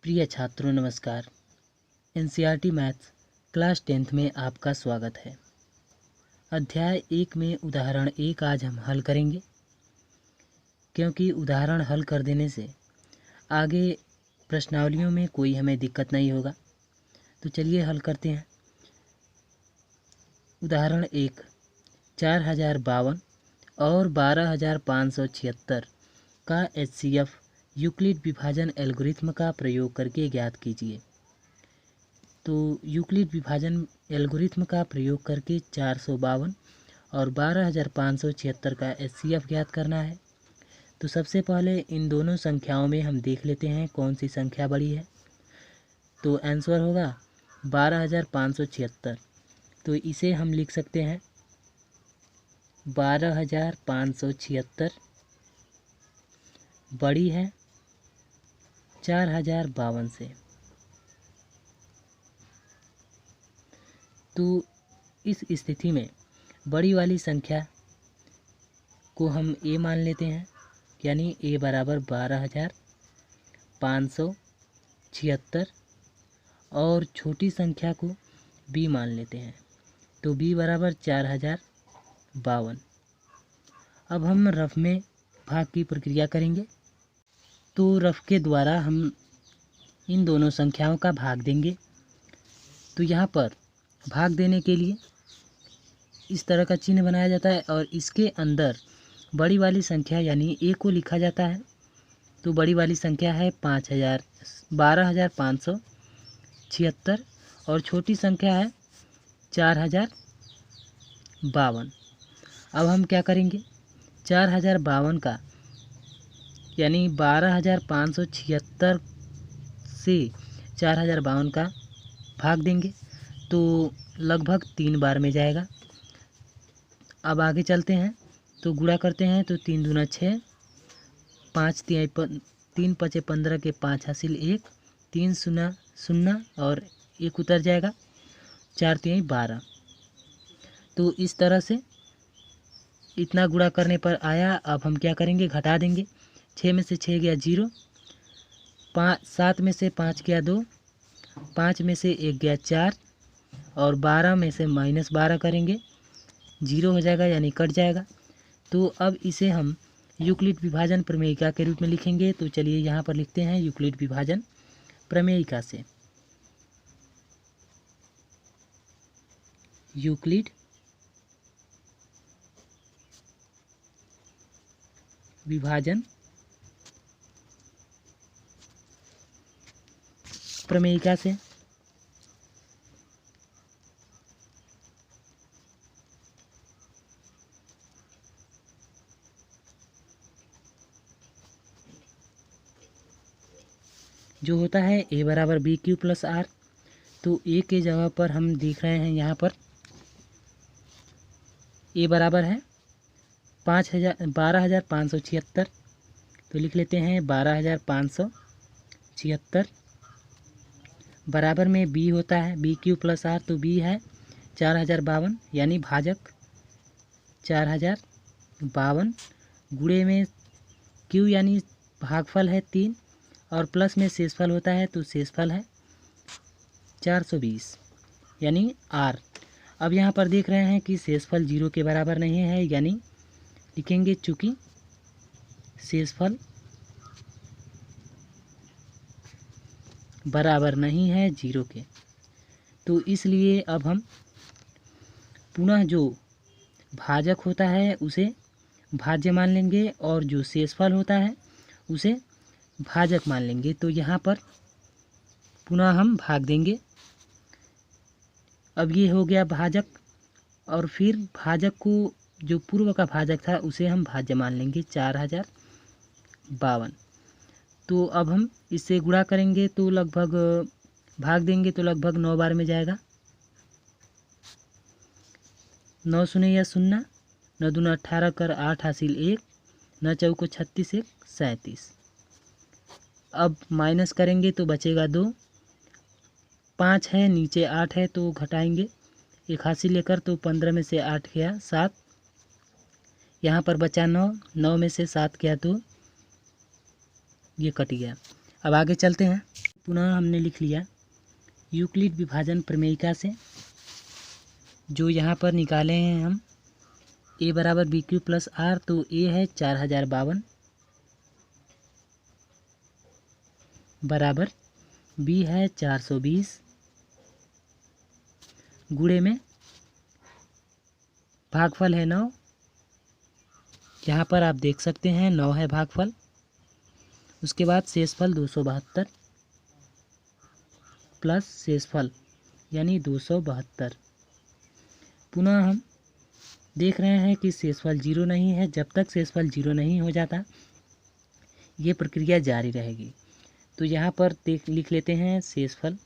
प्रिय छात्रों नमस्कार। एनसीईआरटी मैथ्स क्लास 10th में आपका स्वागत है। अध्याय 1 में उदाहरण 1 आज हम हल करेंगे, क्योंकि उदाहरण हल कर देने से आगे प्रश्नावलियों में कोई हमें दिक्कत नहीं होगा। तो चलिए हल करते हैं। उदाहरण 1, 4052 और 12576 का एचसीएफ यूक्लिड विभाजन एल्गोरिथ्म का प्रयोग करके ज्ञात कीजिए। तो यूक्लिड विभाजन एल्गोरिथ्म का प्रयोग करके 452 और 12576 का एचसीएफ ज्ञात करना है। तो सबसे पहले इन दोनों संख्याओं में हम देख लेते हैं कौन सी संख्या बड़ी है। तो आंसर होगा 12576। तो इसे हम लिख सकते हैं 12576 बड़ी है 4052 से। तो इस स्थिति में बड़ी वाली संख्या को हम ए मान लेते हैं, यानी ए बराबर 12576 और छोटी संख्या को बी मान लेते हैं। तो बी बराबर 4052। अब हम रफ में भाग की प्रक्रिया करेंगे। तो रफ के द्वारा हम इन दोनों संख्याओं का भाग देंगे। तो यहाँ पर भाग देने के लिए इस तरह का चिन्ह बनाया जाता है और इसके अंदर बड़ी वाली संख्या यानी ए को लिखा जाता है। तो बड़ी वाली संख्या है 12576 और छोटी संख्या है 4052। अब हम क्या करेंगे, 4052 का यानी 12576 से 4052 का भाग देंगे तो लगभग 3 बार में जाएगा। अब आगे चलते हैं तो गुणा करते हैं। तो 3 दूना 6, 5 3 पचे 15 के 5 हासिल 1, 3 शून्य 0 और 1 उतर जाएगा, 4 3 12। तो इस तरह से इतना गुणा करने पर आया। अब हम क्या करेंगे, घटा देंगे। 6 में से 6 गया 0, 7 में से 5 गया 2, 5 में से 1 गया 4 और 12 में से -12 करेंगे, 0 हो जाएगा यानी कट जाएगा। तो अब इसे हम यूक्लिड विभाजन प्रमेयिका के रूप में लिखेंगे। तो चलिए यहाँ पर लिखते हैं यूक्लिड विभाजन प्रमेयिका से। यूक्लिड विभाजन प्रमेयिका से जो होता है ए बराबर बी क्यू प्लस आर। तो ए के जगह पर हम देख रहे हैं यहाँ पर ए बराबर है 12576। तो लिख लेते हैं 12576 बराबर में बी होता है बी क्यू प्लस आर। तो बी है 4052 यानी भाजक 4052 गुणे में क्यू यानी भागफल है 3 और प्लस में शेषफल होता है। तो शेषफल है 420 यानी आर। अब यहाँ पर देख रहे हैं कि शेषफल 0 के बराबर नहीं है, यानी लिखेंगे चूँकि शेषफल बराबर नहीं है 0 के। तो इसलिए अब हम पुनः जो भाजक होता है उसे भाज्य मान लेंगे और जो शेषफल होता है उसे भाजक मान लेंगे। तो यहाँ पर पुनः हम भाग देंगे। अब ये हो गया भाजक और फिर भाजक को जो पूर्व का भाजक था उसे हम भाज्य मान लेंगे 4052। तो अब हम इससे गुणा करेंगे तो लगभग भाग देंगे तो लगभग 9 बार में जाएगा। 9 शून्य या 0, 9 दूना 18 कर 8 हासिल 1, 9 चौको 36 1 37। अब माइनस करेंगे तो बचेगा 2, 5 है नीचे 8 है तो घटाएंगे 1 हासिल लेकर। तो 15 में से 8 गया 7, यहाँ पर बचा 9, 9 में से 7 गया तो ये कट गया। अब आगे चलते हैं। पुनः हमने लिख लिया यूक्लिड विभाजन प्रमेयिका से, जो यहाँ पर निकाले हैं हम a बराबर बी क्यू प्लस आर। तो a है 4052 बराबर b है 420 गुणे में भागफल है 9। यहाँ पर आप देख सकते हैं 9 है भागफल। उसके बाद शेषफल 272 प्लस शेषफल यानी 272। पुनः हम देख रहे हैं कि शेषफल 0 नहीं है। जब तक शेषफल 0 नहीं हो जाता ये प्रक्रिया जारी रहेगी। तो यहाँ पर लिख लेते हैं शेषफल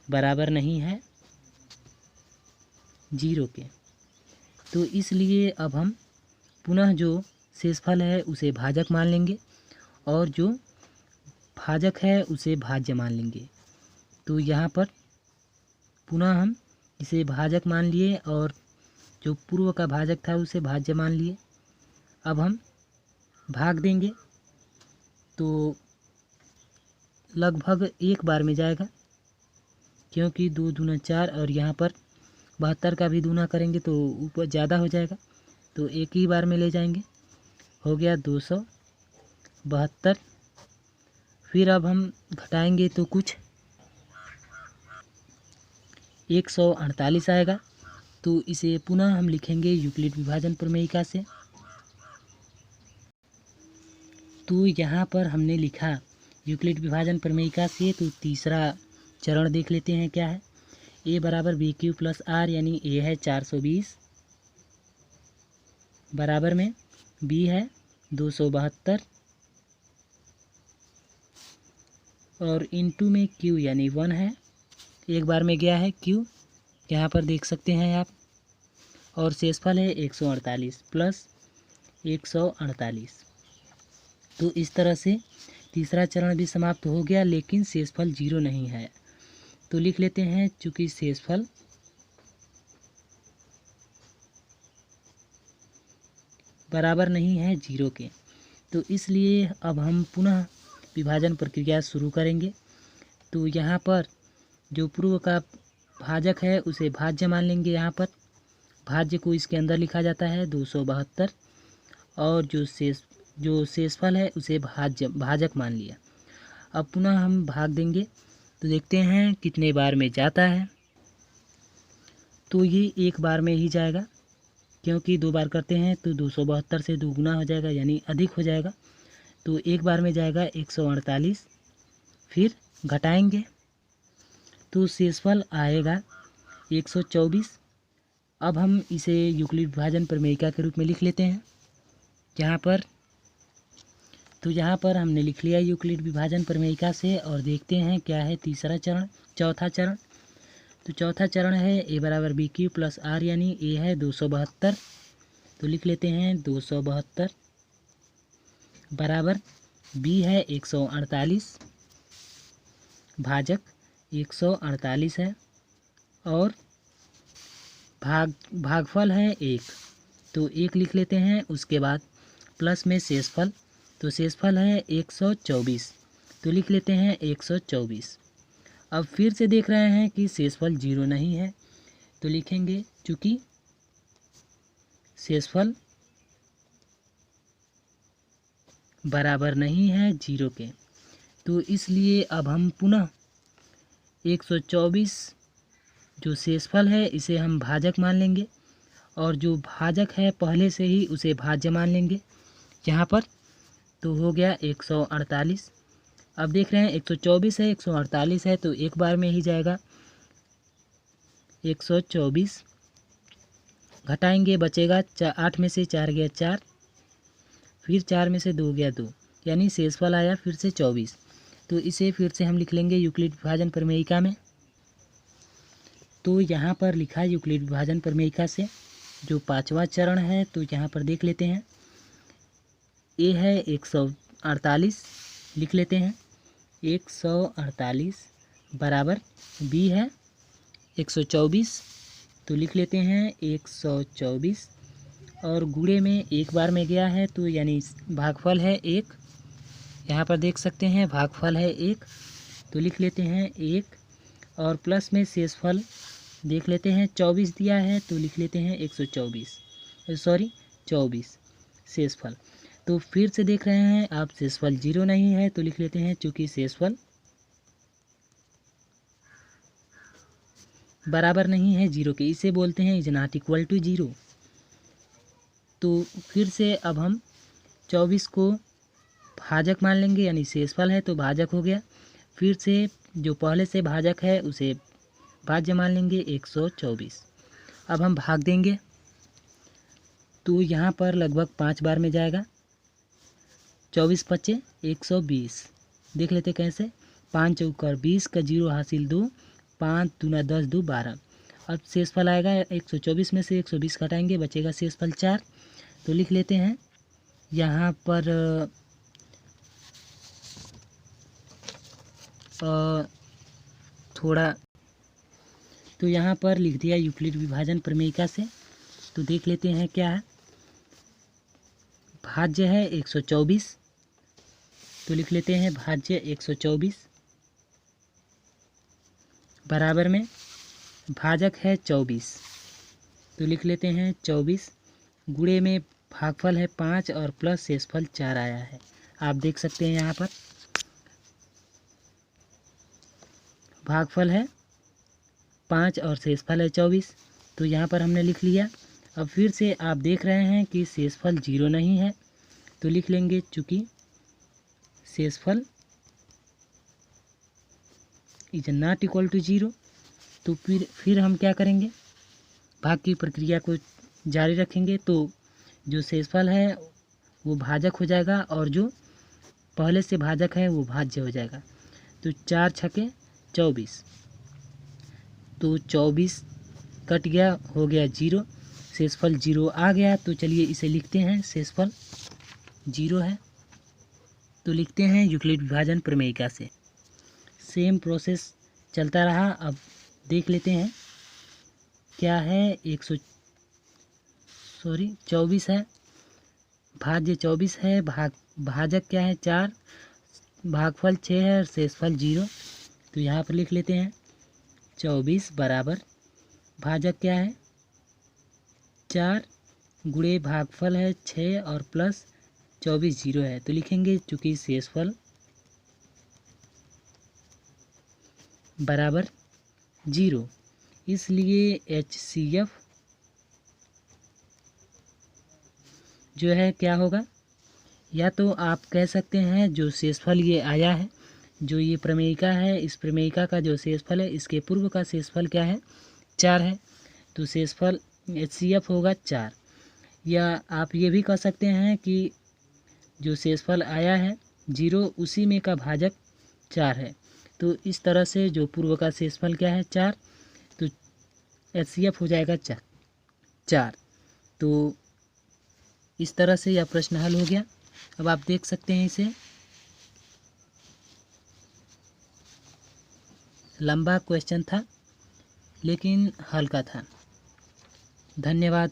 बराबर नहीं है 0 के। तो इसलिए अब हम पुनः जो शेषफल है उसे भाजक मान लेंगे और जो भाजक है उसे भाज्य मान लेंगे। तो यहाँ पर पुनः हम इसे भाजक मान लिए और जो पूर्व का भाजक था उसे भाज्य मान लिए। अब हम भाग देंगे तो लगभग एक बार में जाएगा, क्योंकि 2 दूना 4 और यहाँ पर 72 का भी दूना करेंगे तो ऊपर ज़्यादा हो जाएगा, तो एक ही बार में ले जाएंगे। हो गया 272। फिर अब हम घटाएंगे तो कुछ 148 आएगा। तो इसे पुनः हम लिखेंगे यूक्लिड विभाजन प्रमेयिका से। तो यहाँ पर हमने लिखा यूक्लिड विभाजन प्रमेयिका से। तो तीसरा चरण देख लेते हैं क्या है। a बराबर बी क्यू प्लस आर, यानी a है 420 बराबर में b है 272 और इनटू में q यानी 1 है, एक बार में गया है q, यहाँ पर देख सकते हैं आप। और शेषफल है 148 प्लस 148। तो इस तरह से तीसरा चरण भी समाप्त हो गया, लेकिन शेषफल 0 नहीं है। तो लिख लेते हैं चूँकि शेषफल बराबर नहीं है 0 के, तो इसलिए अब हम पुनः विभाजन प्रक्रिया शुरू करेंगे। तो यहाँ पर जो पूर्व का भाजक है उसे भाज्य मान लेंगे। यहाँ पर भाज्य को इसके अंदर लिखा जाता है 272 और जो शेषफल है उसे भाजक मान लिया। अब पुनः हम भाग देंगे तो देखते हैं कितने बार में जाता है। तो ये एक बार में ही जाएगा, क्योंकि 2 बार करते हैं तो 272 से 2 गुना हो जाएगा, यानी अधिक हो जाएगा। तो एक बार में जाएगा 148। फिर घटाएंगे तो शेषफल आएगा 124। अब हम इसे यूक्लिड विभाजन प्रमेयिका के रूप में लिख लेते हैं यहाँ पर। तो यहाँ पर हमने लिख लिया यूक्लिड विभाजन प्रमेयिका से और देखते हैं क्या है चौथा चरण। तो चौथा चरण है a बराबर बी क्यू प्लस आर, यानी a है 272। तो लिख लेते हैं 272 बराबर b है 148, भाजक 148 है और भागफल है 1। तो 1 लिख लेते हैं। उसके बाद प्लस में शेषफल, तो शेषफल है 124। तो लिख लेते हैं 124। अब फिर से देख रहे हैं कि शेषफल 0 नहीं है, तो लिखेंगे चूँकि शेषफल बराबर नहीं है 0 के। तो इसलिए अब हम पुनः 124 जो शेषफल है इसे हम भाजक मान लेंगे और जो भाजक है पहले से ही उसे भाज्य मान लेंगे यहाँ पर। तो हो गया 148। अब देख रहे हैं 124 है 148 है, तो एक बार में ही जाएगा 124। घटाएंगे बचेगा 8 में से 4 गया 4, फिर 4 में से 2 गया 2, यानी शेषफल आया फिर से 24। तो इसे फिर से हम लिख लेंगे यूक्लिड विभाजन प्रमेयिका में। तो यहाँ पर लिखा यूक्लिड विभाजन प्रमेयिका से जो पांचवा चरण है, तो यहाँ पर देख लेते हैं a है 148, लिख लेते हैं 148 बराबर b है 124। तो लिख लेते हैं 124 और गुणे में एक बार में गया है, तो यानी भागफल है 1। यहाँ पर देख सकते हैं भागफल है 1, तो लिख लेते हैं 1 और प्लस में शेषफल देख लेते हैं 24 दिया है तो लिख लेते हैं 24 शेषफल। तो फिर से देख रहे हैं आप शेषफल 0 नहीं है तो लिख लेते हैं चूँकि शेषफल बराबर नहीं है 0 के, इसे बोलते हैं इज नॉट इक्वल टू 0। तो फिर से अब हम 24 को भाजक मान लेंगे, यानी शेषफल है तो भाजक हो गया। फिर से जो पहले से भाजक है उसे भाज्य मान लेंगे 124। अब हम भाग देंगे तो यहाँ पर लगभग 5 बार में जाएगा। 24 पच्चे 120, देख लेते कैसे। 5 चौकर 20 का 0 हासिल 2, 5 दूना 10 2 12। अब शेषफल आएगा 124 में से 120 घटाएंगे, बचेगा शेषफल 4। तो लिख लेते हैं यहाँ पर थोड़ा, तो यहाँ पर लिख दिया यूक्लिड विभाजन प्रमेयिका से। तो देख लेते हैं क्या है। भाज्य है 124, तो लिख लेते हैं भाज्य 124 बराबर में भाजक है 24, तो लिख लेते हैं 24 गुणे में भागफल है 5 और प्लस शेषफल 4 आया है। आप देख सकते हैं यहाँ पर भागफल है 5 और शेषफल है 24, तो यहाँ पर हमने लिख लिया। अब फिर से आप देख रहे हैं कि शेषफल 0 नहीं है तो लिख लेंगे चूँकि शेषफल इज नॉट इक्वल टू 0। तो फिर हम क्या करेंगे, भाग की प्रक्रिया को जारी रखेंगे। तो जो शेषफल है वो भाजक हो जाएगा और जो पहले से भाजक है वो भाज्य हो जाएगा। तो 4 छके 24, तो 24 कट गया, हो गया 0, शेषफल 0 आ गया। तो चलिए इसे लिखते हैं, शेषफल 0 है तो लिखते हैं यूक्लिड विभाजन प्रमेयिका से। सेम प्रोसेस चलता रहा। अब देख लेते हैं क्या है। 24 है, भाज्य 24 है, भाजक क्या है 4, भागफल 6 है और शेषफल 0। तो यहाँ पर लिख लेते हैं 24 बराबर भाजक क्या है 4 गुणे भागफल है 6 और प्लस 24 0 है। तो लिखेंगे चूँकि शेषफल बराबर 0, इसलिए HCF जो है क्या होगा, या तो आप कह सकते हैं जो शेषफल ये आया है, जो ये प्रमेयिका है, इस प्रमेयिका का जो शेषफल है इसके पूर्व का शेषफल क्या है 4 है, तो शेषफल HCF होगा 4। या आप ये भी कह सकते हैं कि जो शेषफल आया है 0 उसी में का भाजक 4 है। तो इस तरह से जो पूर्व का शेषफल क्या है 4, तो HCF हो जाएगा 4। तो इस तरह से यह प्रश्न हल हो गया। अब आप देख सकते हैं इसे, लंबा क्वेश्चन था लेकिन हल्का था। धन्यवाद।